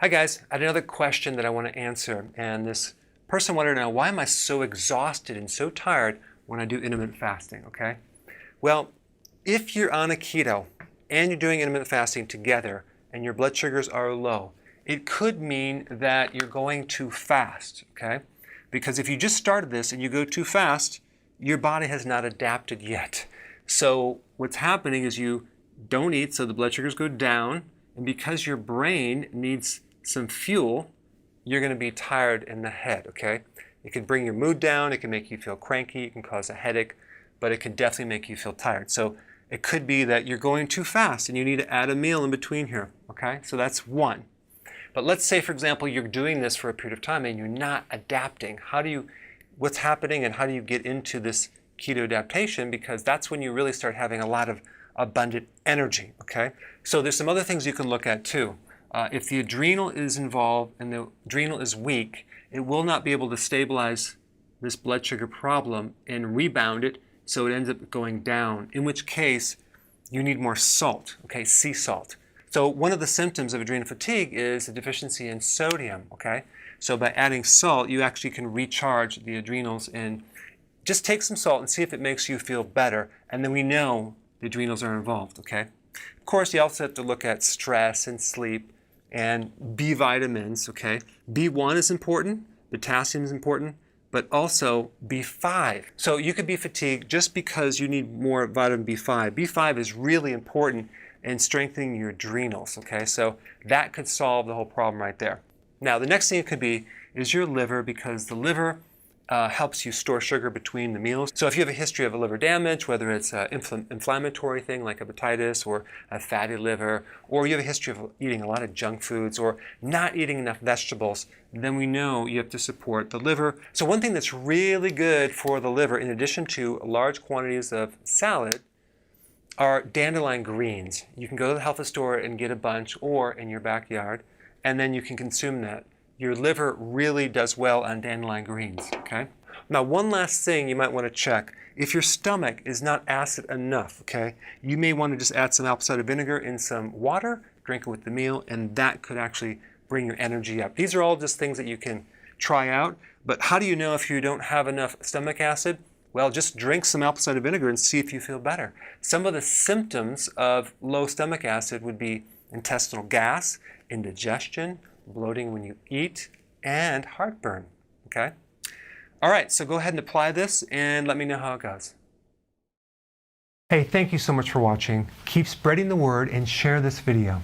Hi guys, I had another question that I want to answer, and this person wanted to know, why am I so exhausted and so tired when I do intermittent fasting, okay? Well, if you're on a keto and you're doing intermittent fasting together and your blood sugars are low, it could mean that you're going too fast, okay? Because if you just started this and you go too fast, your body has not adapted yet. So what's happening is you don't eat, so the blood sugars go down, and because your brain needs some fuel, you're going to be tired in the head, okay? It can bring your mood down, it can make you feel cranky, it can cause a headache, but it can definitely make you feel tired. So it could be that you're going too fast and you need to add a meal in between here, okay? So that's one. But let's say, for example, you're doing this for a period of time and you're not adapting. What's happening and how do you get into this keto adaptation? Because that's when you really start having a lot of abundant energy, okay? So there's some other things you can look at too. If the adrenal is involved and the adrenal is weak, it will not be able to stabilize this blood sugar problem and rebound it, so it ends up going down, in which case you need more salt, okay, sea salt. So one of the symptoms of adrenal fatigue is a deficiency in sodium, okay? So by adding salt, you actually can recharge the adrenals, and just take some salt and see if it makes you feel better, and then we know the adrenals are involved, okay? Of course, you also have to look at stress and sleep and B vitamins, okay? B1 is important, potassium is important, but also B5. So you could be fatigued just because you need more vitamin B5. B5 is really important in strengthening your adrenals, okay? So that could solve the whole problem right there. Now, the next thing it could be is your liver, because the liver helps you store sugar between the meals. So if you have a history of a liver damage, whether it's an inflammatory thing like hepatitis or a fatty liver, or you have a history of eating a lot of junk foods or not eating enough vegetables, then we know you have to support the liver. So one thing that's really good for the liver, in addition to large quantities of salad, are dandelion greens. You can go to the health food store and get a bunch, or in your backyard, and then you can consume that. Your liver really does well on dandelion greens, okay? Now, one last thing you might want to check. If your stomach is not acid enough, okay, you may want to just add some apple cider vinegar in some water, drink it with the meal, and that could actually bring your energy up. These are all just things that you can try out, but how do you know if you don't have enough stomach acid? Well, just drink some apple cider vinegar and see if you feel better. Some of the symptoms of low stomach acid would be intestinal gas, indigestion, bloating when you eat, and heartburn, okay? All right, so go ahead and apply this and let me know how it goes. Hey, thank you so much for watching. Keep spreading the word and share this video.